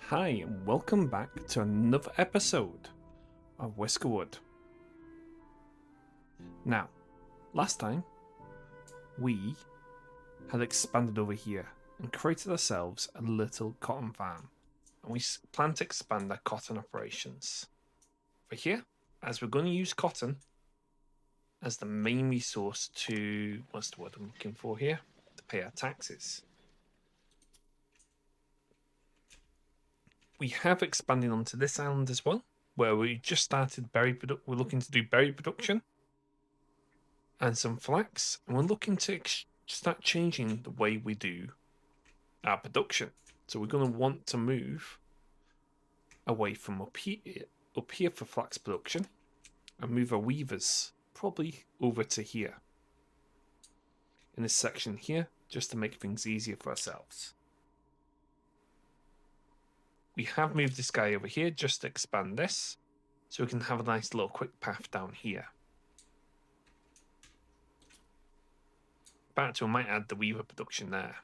Hi, and welcome back to another episode of WhiskerWood. Now, last time we had expanded over here and created ourselves a little cotton farm, and we plan to expand our cotton operations. For here, as we're going to use cotton as the main resource to, what's the word I'm looking for here, to pay our taxes. We have expanded onto this island as well, where we just started we're looking to do berry production and some flax, and we're looking to start changing the way we do our production. So we're going to want to move away from up here for flax production and move our weavers probably over to here in this section here, just to make things easier for ourselves. We have moved this guy over here just to expand this, so we can have a nice little quick path down here. Back to, we might add the weaver production there.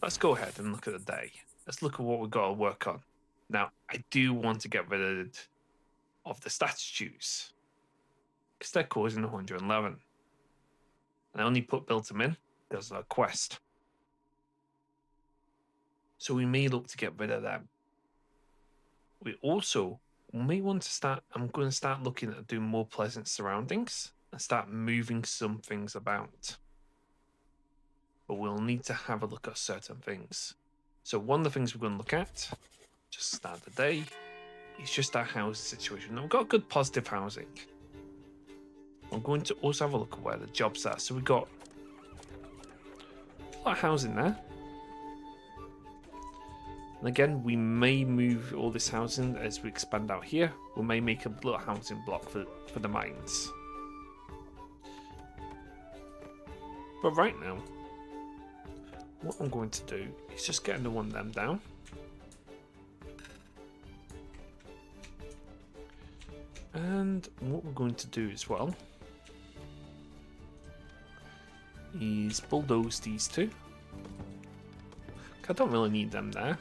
Let's go ahead and look at the day. Let's look at what we've got to work on. Now, I do want to get rid of the statues, because they're causing 111. And I only built them in because of a quest. So we may look to get rid of them. We also may want to start, I'm going to start looking at doing more pleasant surroundings and start moving some things about. But we'll need to have a look at certain things. So one of the things we're going to look at, just start the day, is just our housing situation. Now, we've got good positive housing. I'm going to also have a look at where the jobs are. So we've got a lot of housing there. And again, we may move all this housing as we expand out here. We may make a little housing block for the mines. But right now, what I'm going to do is just get another one of them down. And what we're going to do as well is bulldoze these two. I don't really need them there.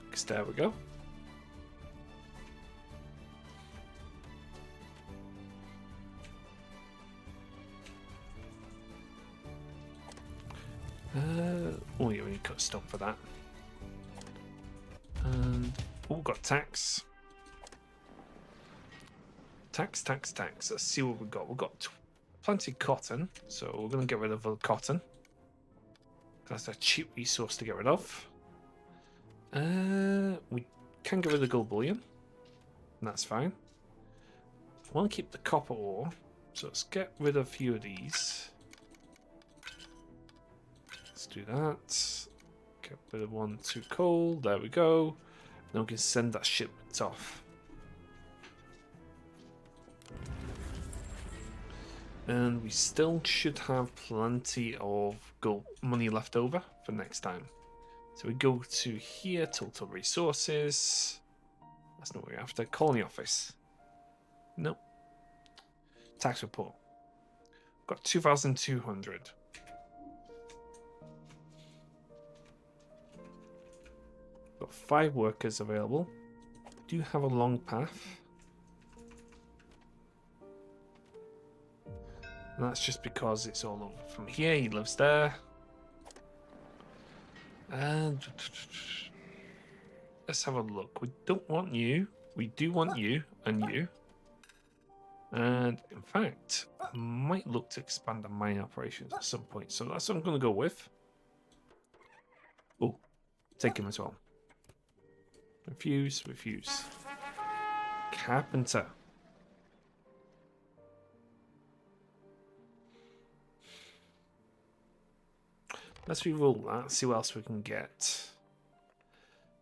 Because there we go. Oh, yeah, we need to cut stone for that. And we've got tax. Tax. Let's see what we've got. We've got plenty of cotton, so we're going to get rid of the cotton. That's a cheap resource to get rid of. We can get rid of the gold bullion, and that's fine. I want to keep the copper ore, so let's get rid of a few of these. Let's do that. Get rid of 1, 2 coal. There we go. Now we can send that shipment off. And we still should have plenty of gold money left over for next time. So we go to here, total resources. That's not what we're after. Colony office. Nope. Tax report. Got 2,200. Got 5 workers available. Do have a long path. And that's just because it's all over from here. He lives there. And let's have a look. We don't want you. We do want you and you. And in fact, I might look to expand the mine operations at some point. So that's what I'm going to go with. Oh, take him as well. Refuse. Carpenter. Let's re-roll that, see what else we can get.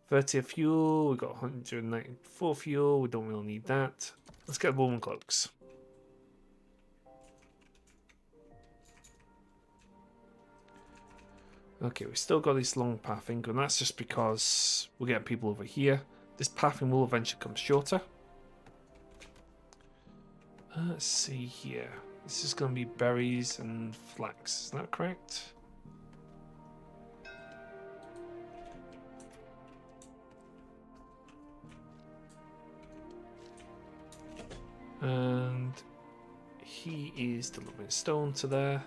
30 of fuel, we've got 194 fuel, we don't really need that. Let's get woven cloaks. Okay, we've still got this long pathing, and that's just because we're getting people over here. This pathing will eventually come shorter. Let's see here. This is going to be berries and flax. Is that correct? And he is delivering stone to there.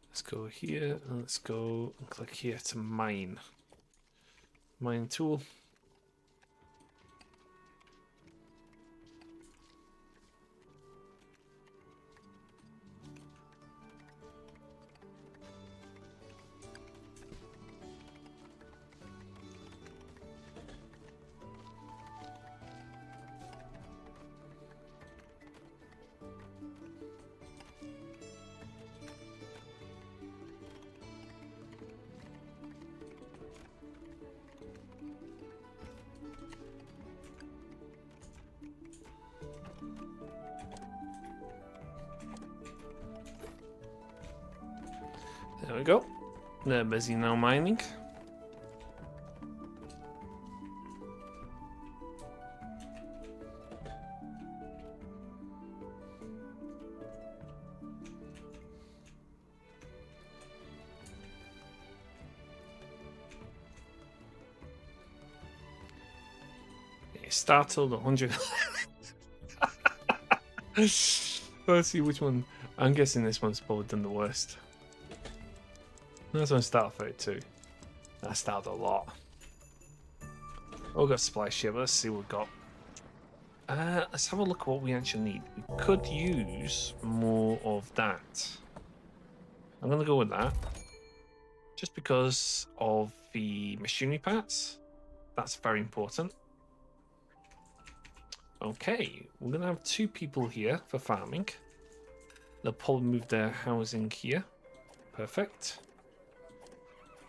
Let's go here and let's go and click here to mine. Mine tool. There we go. They're busy now mining. Startled 100. Let's see which one. I'm guessing this one's probably done the worst. This one started 32. That started a lot. Oh, we've got splash here, but let's see what we've got. Let's have a look at what we actually need. We could use more of that. I'm going to go with that. Just because of the machinery parts. That's very important. Okay, we're going to have 2 people here for farming. They'll probably move their housing here. Perfect.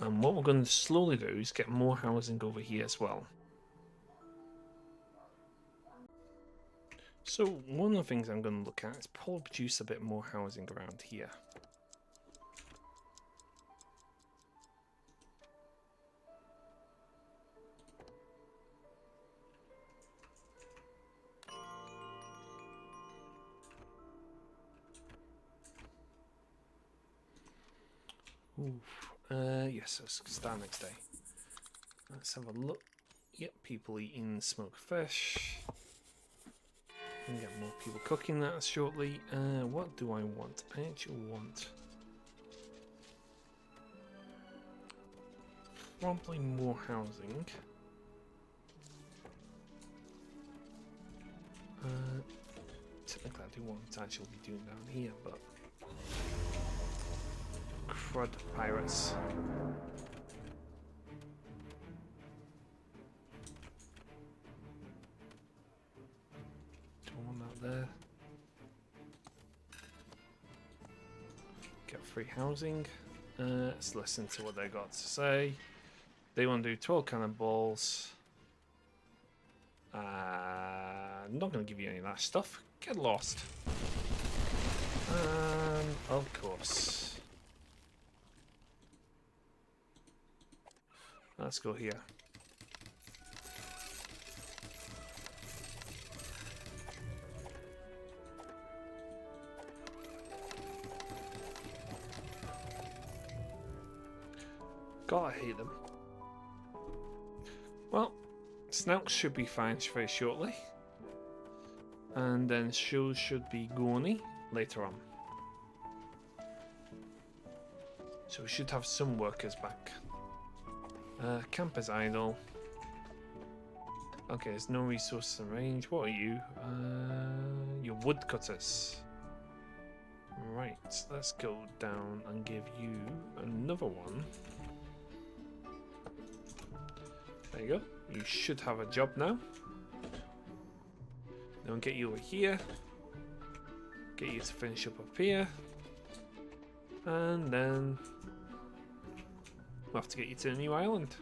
And what we're going to slowly do is get more housing over here as well. So one of the things I'm going to look at is probably produce a bit more housing around here. Oof. Yes, let's start next day. Let's have a look. Yep, people eating smoked fish. We get more people cooking that shortly. What do I want? I actually want probably more housing. Technically, I do want to actually be doing down here, but crud pirates. Don't want that there. Get free housing. Let's listen to what they got to say. They want to do 12 cannonballs. I'm not going to give you any of that stuff. Get lost. Of course. Let's go here. God, I hate them. Well, Snouts should be fine very shortly. And then Shoes should be Goni later on. So we should have some workers back. Camp is idle. Okay, there's no resources in range. What are you? You're woodcutters. Right, let's go down and give you another one. There you go. You should have a job now. Then get you over here. Get you to finish up here. And then we'll have to get you to a new island.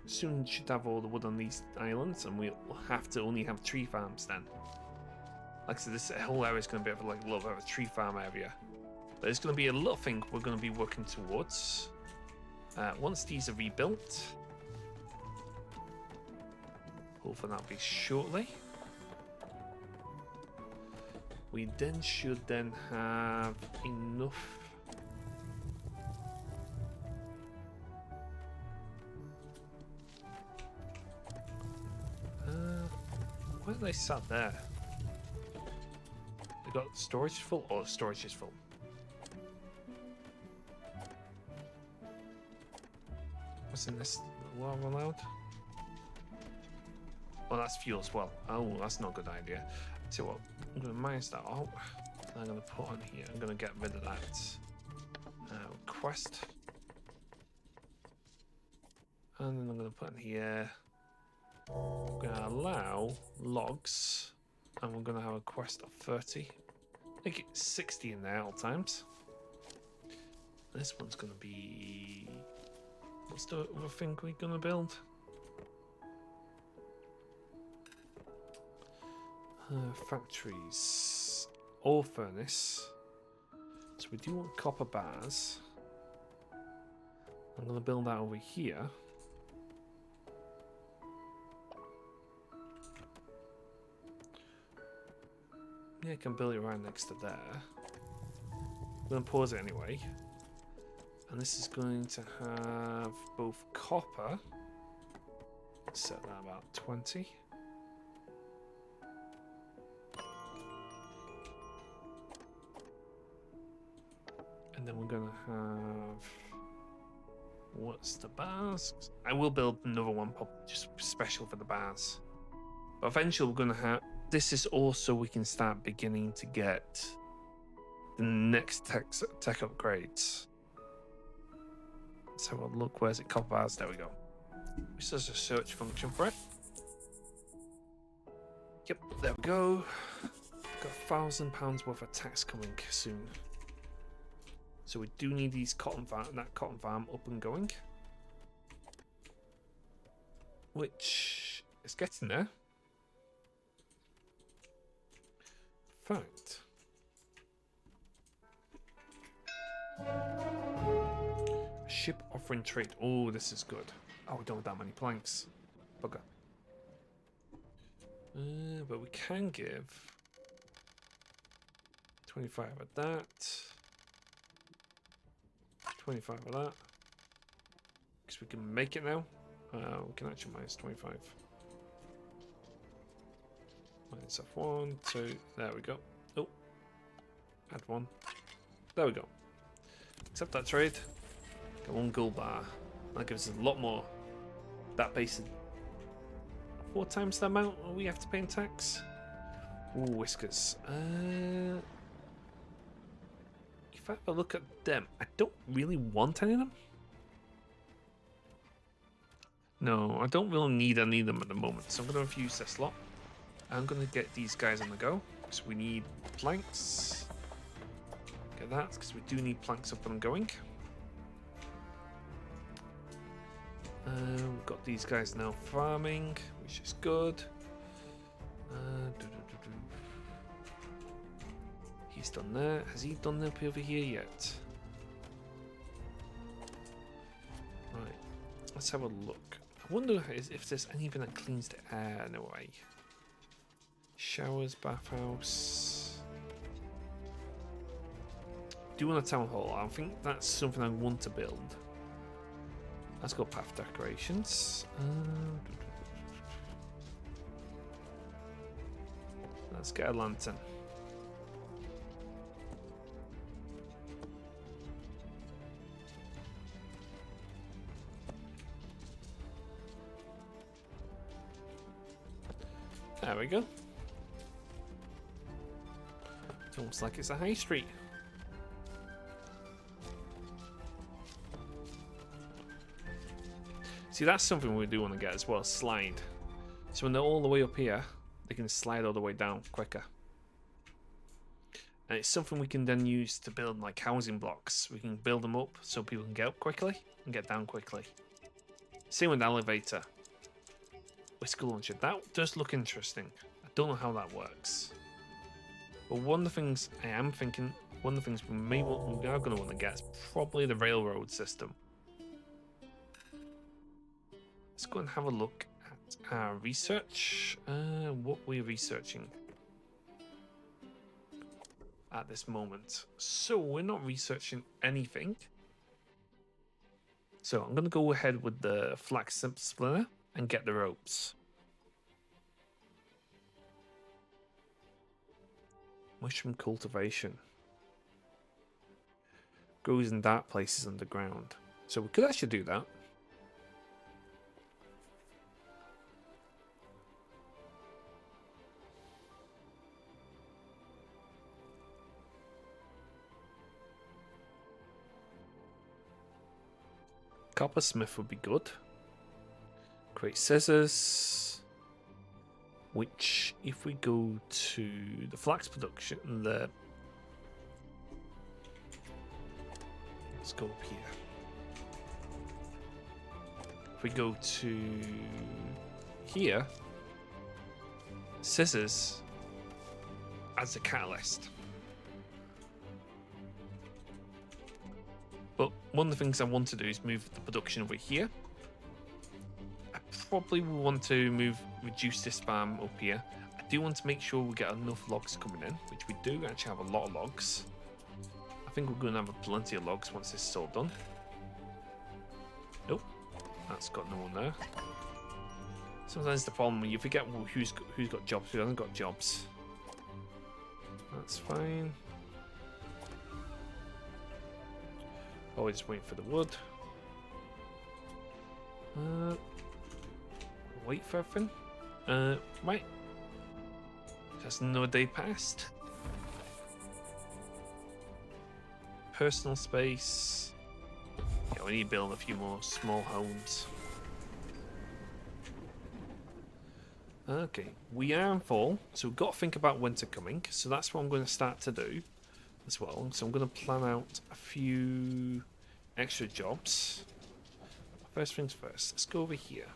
Soon should have all the wood on these islands, and we'll have to only have tree farms then. Like I said, this whole area is going to be like a little bit of a tree farm area. But it's going to be a little thing we're going to be working towards. Once these are rebuilt, hopefully that'll be shortly. We then should then have enough. Why are they sat there? They got storage full, or storage is full. What's in this? What am I allowed? Oh, that's fuel as well. Oh, that's not a good idea. So what? I'm going to minus that out. I'm going to put on here. I'm going to get rid of that. Quest. And then I'm going to put in here. We're going to allow logs. And we're going to have a quest of 30. Make it 60 in there at all times. This one's going to be... What's the other thing we're going to build? Factories. Ore furnace. So we do want copper bars. I'm going to build that over here. Yeah, I can build it right next to there. I'm going to pause it anyway. And this is going to have both copper. Set that about 20. And then we're going to have... What's the bars? I will build another one just special for the bars. But eventually we're going to have... This is also we can start beginning to get the next tech upgrades. Let's have a look. Where's it? Copper bars. There we go. This is a search function for it. Yep, there we go. Got £1,000 worth of tax coming soon. So we do need these that cotton farm up and going, which is getting there. Fact. Ship offering trade. Oh, this is good. Oh, we don't have that many planks. Bugger. But we can give 25 of that. 25 of that. Because we can make it now. We can actually minus 25. Minus off 1, 2. There we go. Oh. Add 1. There we go. Accept that trade. Get 1 gold bar. That gives us a lot more. That base is 4 times the amount we have to pay in tax. Ooh, whiskers. If I have a look at them, I don't really want any of them. No, I don't really need any of them at the moment, so I'm going to refuse this lot. I'm going to get these guys on the go, because we need planks. Get that, because we do need planks up and going. We've got these guys now farming, which is good. He's done that. Has he done up over here yet? Right. Let's have a look. I wonder if there's anything that cleans the air in a way. Showers, bathhouse. Do want a town hall. I think that's something I want to build. Let's go path decorations. Let's get a lantern. There we go. It's almost like it's a high street. See, that's something we do want to get as well, slide. So when they're all the way up here, they can slide all the way down quicker. And it's something we can then use to build like housing blocks. We can build them up so people can get up quickly and get down quickly. Same with the elevator. Whisker launcher. That does look interesting. I don't know how that works. But one of the things I am thinking, one of the things we are going to want to get is probably the railroad system. Let's go and have a look at our research. What we're researching at this moment. So we're not researching anything. So I'm going to go ahead with the flax splitter and get the ropes. Mushroom cultivation. Grows in dark places underground. So we could actually do that. Coppersmith would be good. Create scissors. Which, if we go to the flax production, let's go up here. If we go to here, scissors as a catalyst. But one of the things I want to do is move the production over here. I probably will want to reduce this farm up here. I do want to make sure we get enough logs coming in, which we do actually have a lot of logs. I think we're going to have plenty of logs once this is all done. Nope, that's got no one there. Sometimes the problem when you forget who's got jobs, who hasn't got jobs. That's fine. Always just waiting for the wood. Wait for everything. Right. Just another day passed. Personal space. Yeah, we need to build a few more small homes. Okay, we are in fall, so we've got to think about winter coming. So that's what I'm going to start to do as well. So I'm going to plan out a few extra jobs. First things first, let's go over here.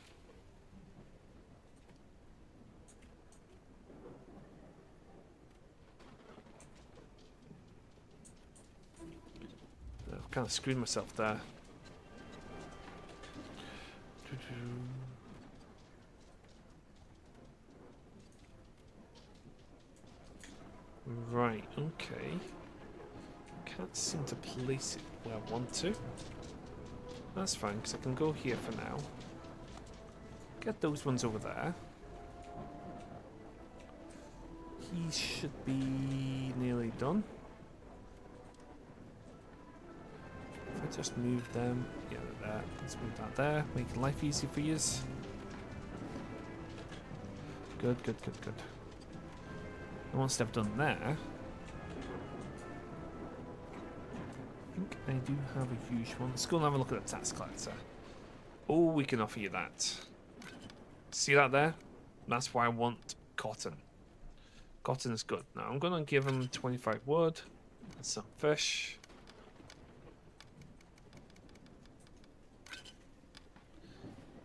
I've kind of screwed myself there. Right, okay. Can't seem to place it where I want to. That's fine, because I can go here for now. Get those ones over there. He should be nearly done. If I just move them, yeah, they're there. Let's move that there. Make life easy for you. Good, good, good, good. And once they've done there, I think I do have a huge one. Let's go and have a look at the tax collector. Oh, we can offer you that. See that there? That's why I want cotton. Cotton is good. Now I'm going to give them 25 wood and some fish.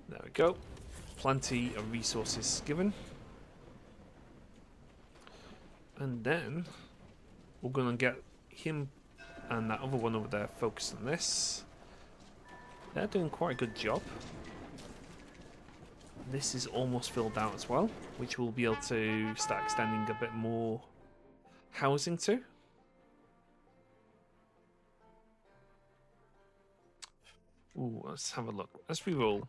There we go. Plenty of resources given. And then we're going to get him and that other one over there focused on this. They're doing quite a good job. This is almost filled out as well, which we'll be able to start extending a bit more housing to. Ooh, let's have a look. Let's reroll.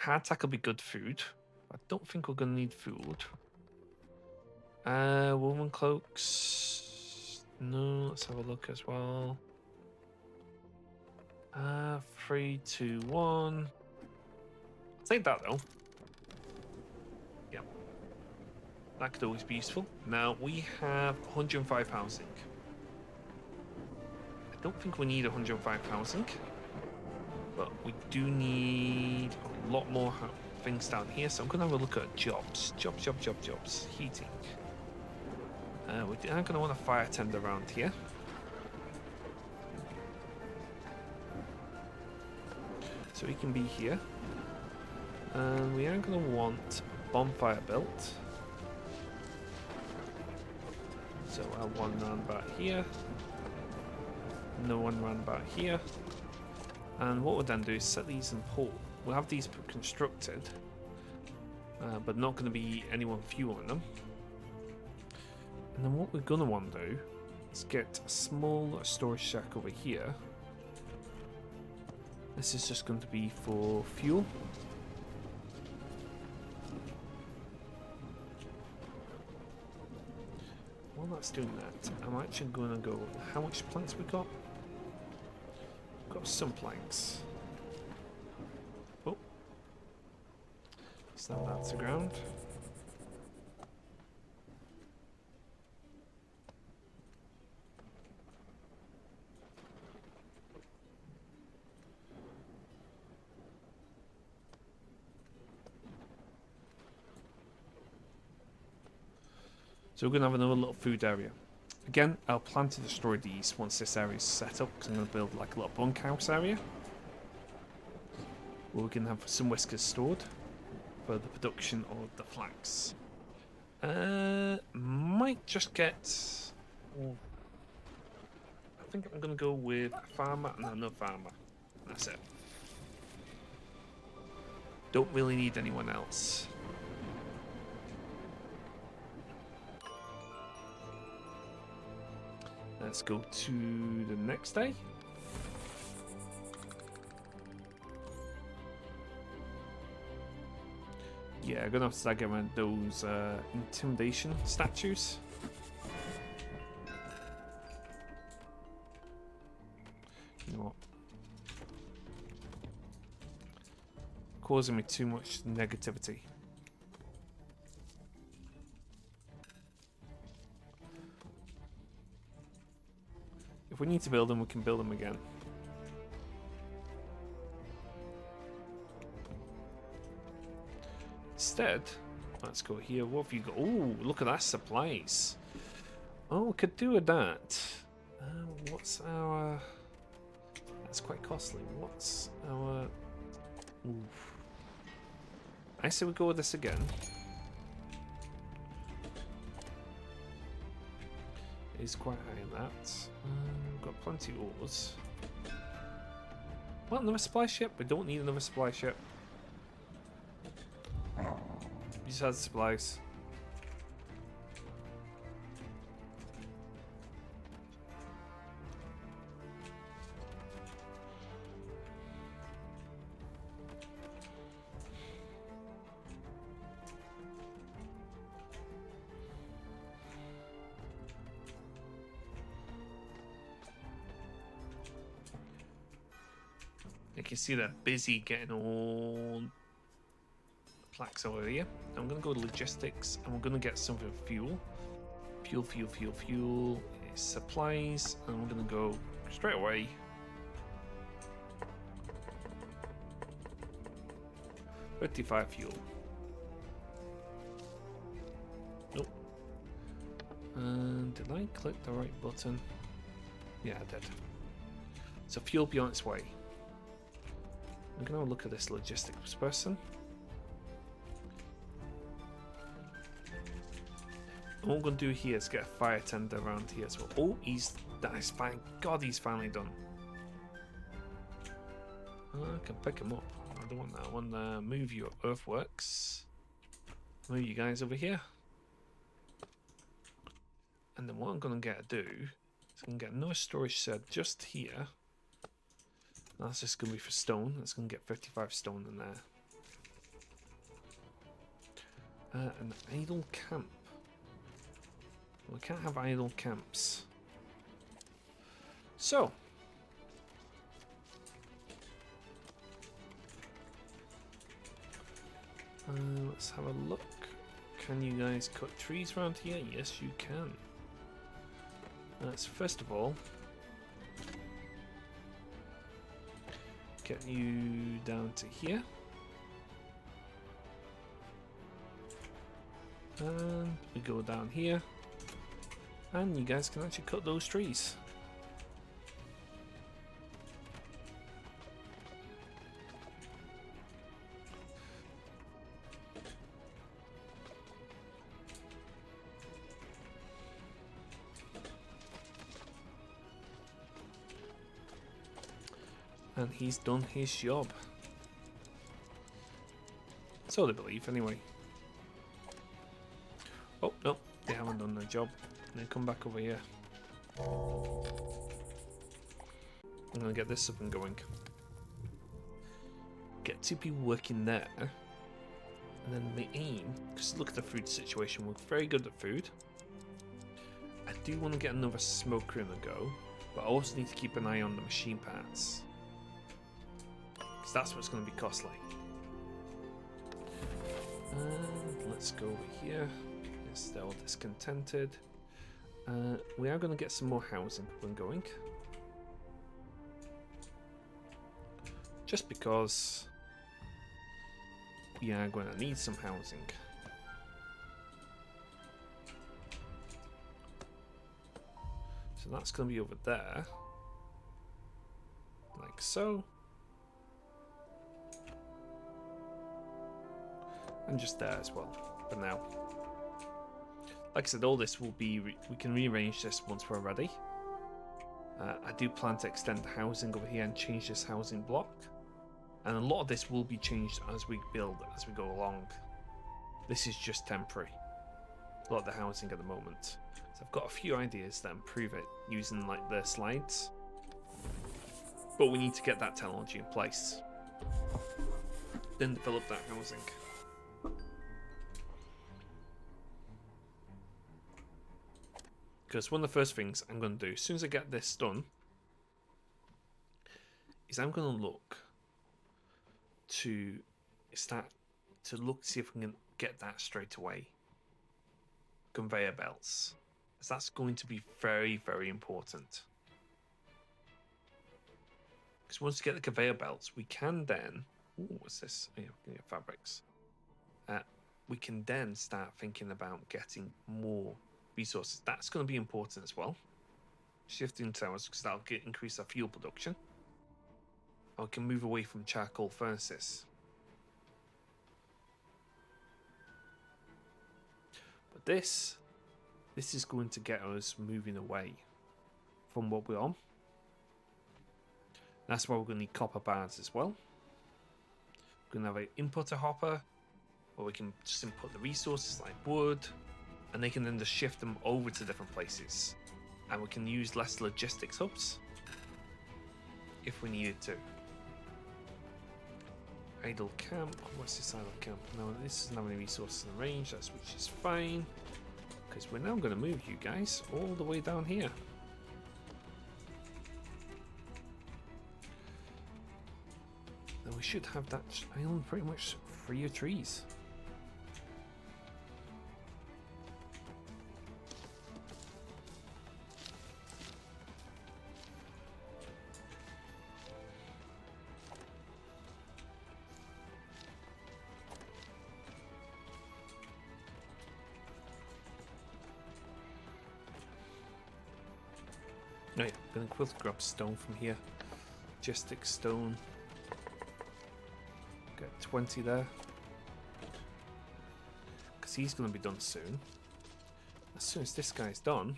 Hardtack will be good food. I don't think we're going to need food. Woven cloaks. No, let's have a look as well. 3, 2, 1. I'll take that though. Yep. That could always be useful. Now we have 105 housing. I don't think we need 105 housing. But we do need a lot more things down here. So I'm going to have a look at jobs. Jobs. Heating. We are going to want a fire tender around here. So he can be here. And we are going to want a bonfire built. So I'll one round about here. No one round about here. And what we'll then do is set these in port. We'll have these constructed, but not going to be anyone fueling them. And then what we're going to want to do is get a small storage shack over here. This is just going to be for fuel. While that's doing that, I'm actually going to go, how much planks we got? We've got some planks. Oh. Slam that to the ground. So we're going to have another little food area. Again, I'll plan to destroy these once this area is set up, because I'm going to build like a little bunkhouse area where we can have some whiskers stored for the production of the flax. Might just get... I think I'm going to go with a farmer and another farmer. That's it. Don't really need anyone else. Let's go to the next day. Yeah, I'm gonna have to start getting rid of those intimidation statues. You know what? Causing me too much negativity. If we need to build them, we can build them again. Instead, let's go here. What have you got? Oh, look at that, supplies. Oh, we could do with that. What's our... That's quite costly. What's our... Oof. I say we go with this again. Is quite high in that. We've got plenty of ores. What, another supply ship? We don't need another supply ship. We just had supplies. You can see they're busy getting all the plaques over here. I'm going to go to logistics and we're going to get some for fuel. Fuel. Supplies. And we're going to go straight away. $55 fuel. Nope. And did I click the right button? Yeah, I did. So fuel be on its way. I'm going to have a look at this logistics person. And what we're going to do here is get a fire tender around here as well. Oh, that's fine. God, he's finally done. I can pick him up. I don't want that. I want to move your earthworks. Move you guys over here. And then what I'm going to get to do is I'm going to get another storage shed just here. That's just going to be for stone. That's going to get 55 stone in there. An idle camp. We can't have idle camps. So. Let's have a look. Can you guys cut trees around here? Yes, you can. Let's first of all get you down to here. And we go down here. And you guys can actually cut those trees. And he's done his job. So they believe, anyway. Oh, no, they haven't done their job. They come back over here. I'm going to get this up and going. Get 2 people working there. And then the aim, because look at the food situation, we're very good at food. I do want to get another smoker in the go, but I also need to keep an eye on the machine parts. Because that's what's going to be costly. And let's go over here. Yes, they're all discontented. We are going to get some more housing when going. Just because we are going to need some housing. So that's going to be over there. Like so. And just there as well, for now. Like I said, all this will be, we can rearrange this once we're ready. I do plan to extend the housing over here and change this housing block. And a lot of this will be changed as we build, as we go along. This is just temporary. A lot of the housing at the moment. So I've got a few ideas that improve it using like the slides. But we need to get that technology in place. Then develop that housing. Because one of the first things I'm going to do, as soon as I get this done, is I'm going to look to start to see if we can get that straight away. Conveyor belts. Because that's going to be very, very important. Because once we get the conveyor belts, we can then... Ooh, what's this? Oh, yeah, fabrics. We can then start thinking about getting more resources. That's going to be important as well. Shifting towers, because that'll increase our fuel production. Or we can move away from charcoal furnaces. But this is going to get us moving away from what we're on. That's why we're going to need copper bars as well. We're going to have an inputter hopper, where we can just input the resources like wood, and they can then just shift them over to different places. And we can use less logistics hubs if we needed to. Idle camp. What's this idle camp? No, this doesn't have any resources in range, which is fine. Because we're now going to move you guys all the way down here. Then we should have that island pretty much free of trees. Oh yeah, I'm going to grab stone from here. Majestic stone. Get 20 there. Because he's going to be done soon. As soon as this guy's done...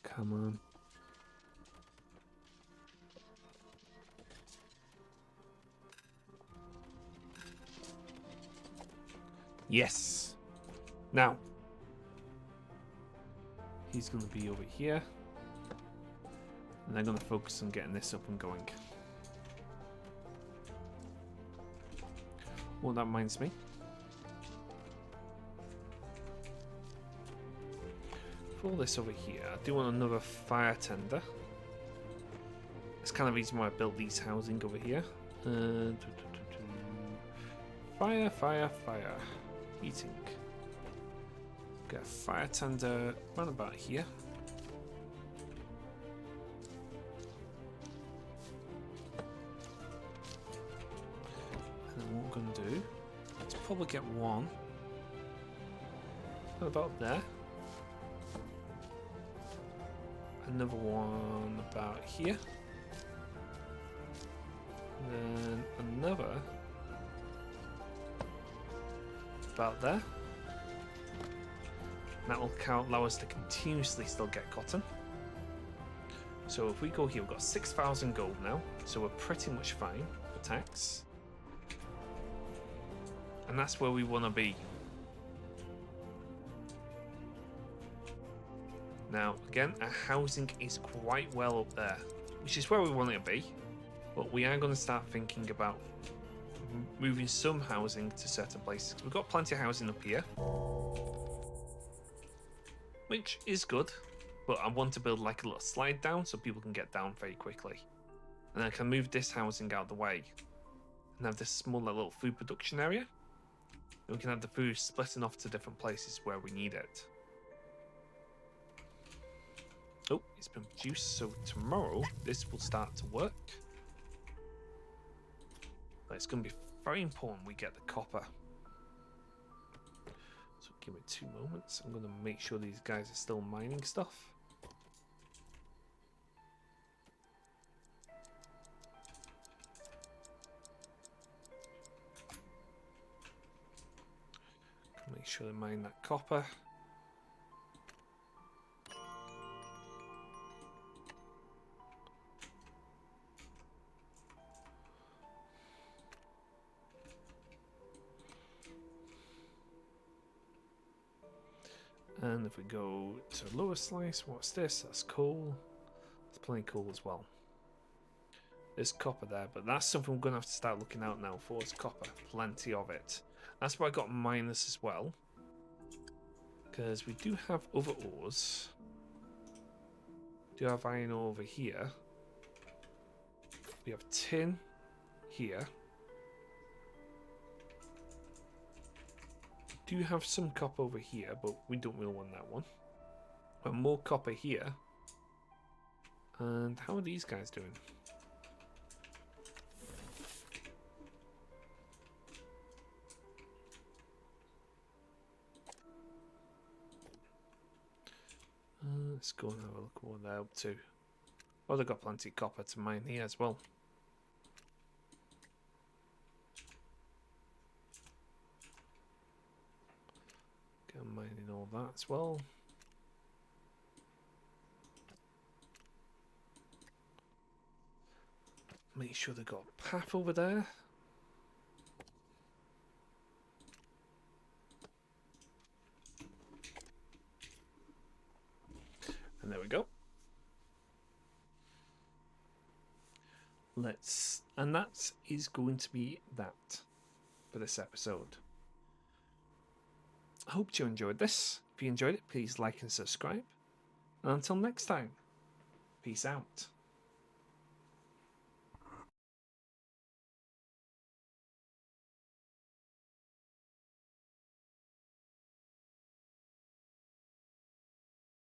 Come on. Yes! Now, he's going to be over here, and I'm going to focus on getting this up and going. Well, that reminds me. For this over here, I do want another fire tender. It's kind of the reason why I built these housing over here. Fire, fire, fire. Eating. Get a fire tender right about here. And then what we're going to do, let's probably get one right about there. Another one about here. And then another about there. That will allow us to continuously still get cotton. So if we go here, we've got 6,000 gold now, so we're pretty much fine for tax. And that's where we want to be. Now, again, our housing is quite well up there, which is where we want it to be. But we are going to start thinking about moving some housing to certain places. We've got plenty of housing up here, which is good. But I want to build like a little slide down so people can get down very quickly. And I can move this housing out of the way and have this smaller little food production area. And we can have the food splitting off to different places where we need it. Oh, it's been produced, so tomorrow this will start to work. But it's going to be very important we get the copper. So give me 2 moments. I'm going to make sure these guys are still mining stuff. Make sure they mine that copper. And if we go to lower slice, what's this? That's coal. There's plenty of coal as well. There's copper there, but that's something we're going to have to start looking out now for, is copper. Plenty of it. That's why I got miners as well. Because we do have other ores. We do have iron ore over here. We have tin here. We do have some copper over here, but we don't really want that one. We have more copper here. And how are these guys doing? Let's go and have a look at what they're up to. Oh, they've got plenty of copper to mine here as well. Get mining all that as well. Make sure they've got a path over there. And there we go. And that is going to be that for this episode. I hope you enjoyed this. If you enjoyed it, please like and subscribe. And until next time, peace out.